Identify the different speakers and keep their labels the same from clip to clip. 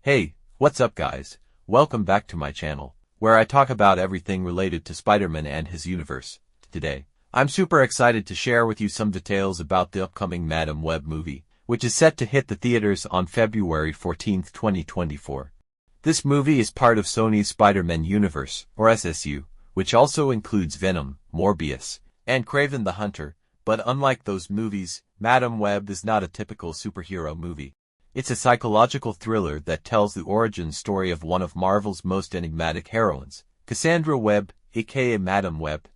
Speaker 1: Hey, what's up guys? Welcome back to my channel, where I talk about everything related to Spider-Man and his universe. Today, I'm super excited to share with you some details about the upcoming Madame Web movie, which is set to hit the theaters on February 14, 2024. This movie is part of Sony's Spider-Man universe, or SSU, which also includes Venom, Morbius, and Kraven the Hunter, but unlike those movies, Madame Web is not a typical superhero movie. It's a psychological thriller that tells the origin story of one of Marvel's most enigmatic heroines, Cassandra Webb, aka Madame Web.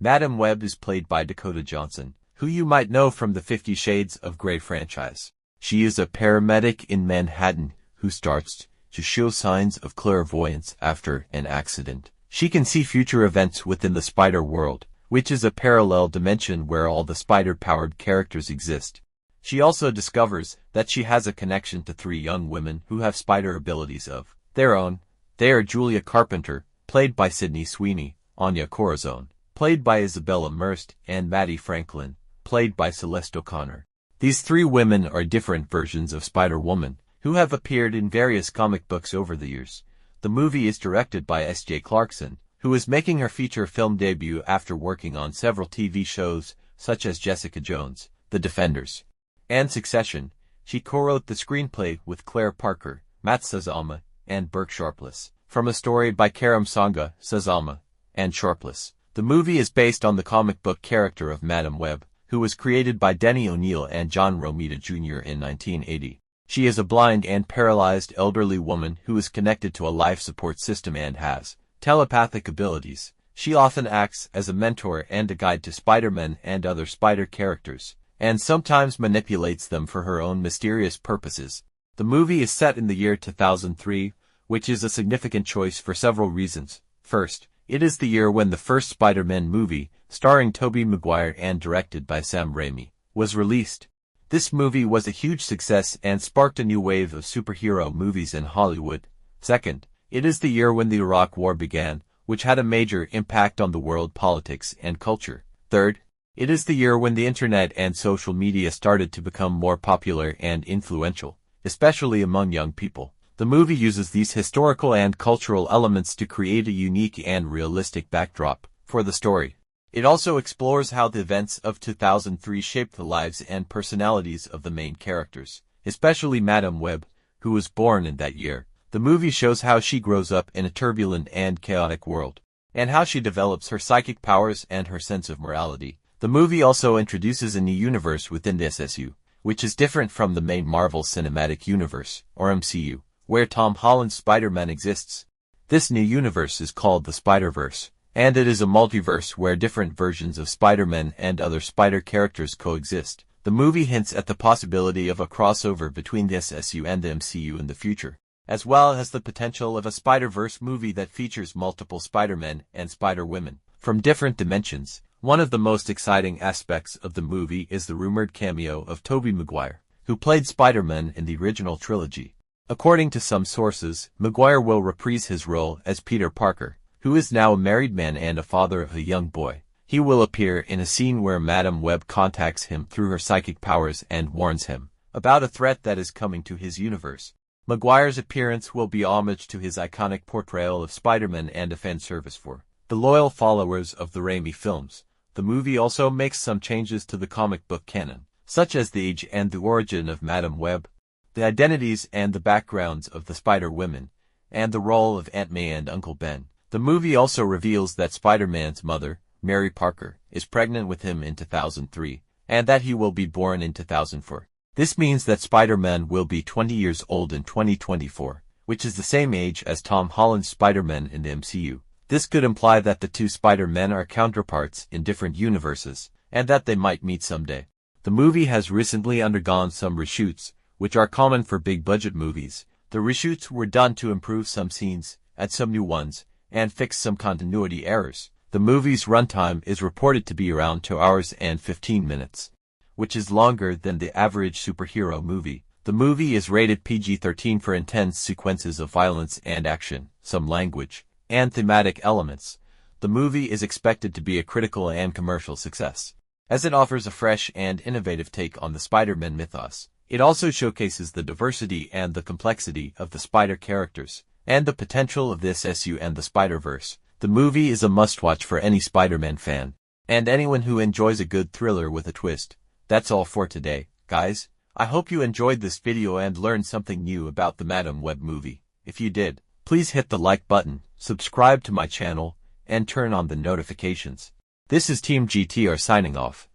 Speaker 1: Madame Web is played by Dakota Johnson, who you might know from the 50 Shades of Grey franchise. She is a paramedic in Manhattan who starts to show signs of clairvoyance after an accident. She can see future events within the spider world, which is a parallel dimension where all the spider-powered characters exist. She also discovers that she has a connection to 3 young women who have spider abilities of their own. They are Julia Carpenter, played by Sydney Sweeney, Anya Corazon, played by Isabela Merced, and Mattie Franklin, played by Celeste O'Connor. These 3 women are different versions of Spider-Woman, who have appeared in various comic books over the years. The movie is directed by S.J. Clarkson, who is making her feature film debut after working on several TV shows such as Jessica Jones, The Defenders, and Succession. She co-wrote the screenplay with Claire Parker, Matt Sazama, and Burk Sharpless, from a story by Kerem Sanga, Sazama, and Sharpless. The movie is based on the comic book character of Madame Web, who was created by Denny O'Neil and John Romita Jr. in 1980. She is a blind and paralyzed elderly woman who is connected to a life support system and has telepathic abilities. She often acts as a mentor and a guide to Spider-Man and other spider characters, and sometimes manipulates them for her own mysterious purposes. The movie is set in the year 2003, which is a significant choice for several reasons. First, it is the year when the first Spider-Man movie, starring Tobey Maguire and directed by Sam Raimi, was released. This movie was a huge success and sparked a new wave of superhero movies in Hollywood. Second, it is the year when the Iraq War began, which had a major impact on the world politics and culture. Third, it is the year when the internet and social media started to become more popular and influential, especially among young people. The movie uses these historical and cultural elements to create a unique and realistic backdrop for the story. It also explores how the events of 2003 shaped the lives and personalities of the main characters, especially Madame Web, who was born in that year. The movie shows how she grows up in a turbulent and chaotic world, and how she develops her psychic powers and her sense of morality. The movie also introduces a new universe within the SSU, which is different from the main Marvel Cinematic Universe, or MCU, where Tom Holland's Spider-Man exists. This new universe is called the Spider-Verse, and it is a multiverse where different versions of Spider-Man and other spider characters coexist. The movie hints at the possibility of a crossover between the SSU and the MCU in the future, as well as the potential of a Spider-Verse movie that features multiple Spider-Men and Spider-Women from different dimensions. One of the most exciting aspects of the movie is the rumored cameo of Tobey Maguire, who played Spider-Man in the original trilogy. According to some sources, Maguire will reprise his role as Peter Parker, who is now a married man and a father of a young boy. He will appear in a scene where Madame Web contacts him through her psychic powers and warns him about a threat that is coming to his universe. Maguire's appearance will be homage to his iconic portrayal of Spider-Man and a fan service for the loyal followers of the Raimi films. The movie also makes some changes to the comic book canon, such as the age and the origin of Madame Web, the identities and the backgrounds of the Spider-Women, and the role of Aunt May and Uncle Ben. The movie also reveals that Spider-Man's mother, Mary Parker, is pregnant with him in 2003, and that he will be born in 2004. This means that Spider-Man will be 20 years old in 2024, which is the same age as Tom Holland's Spider-Man in the MCU. This could imply that the 2 Spider-Men are counterparts in different universes, and that they might meet someday. The movie has recently undergone some reshoots, which are common for big-budget movies. The reshoots were done to improve some scenes, add some new ones, and fix some continuity errors. The movie's runtime is reported to be around 2 hours and 15 minutes, which is longer than the average superhero movie. The movie is rated PG-13 for intense sequences of violence and action, some language, and thematic elements. The movie is expected to be a critical and commercial success, as it offers a fresh and innovative take on the Spider-Man mythos. It also showcases the diversity and the complexity of the Spider characters, and the potential of this SU and the Spider-Verse. The movie is a must-watch for any Spider-Man fan, and anyone who enjoys a good thriller with a twist. That's all for today, guys. I hope you enjoyed this video and learned something new about the Madame Web movie. If you did, please hit the like button, subscribe to my channel, and turn on the notifications. This is Team GTR signing off.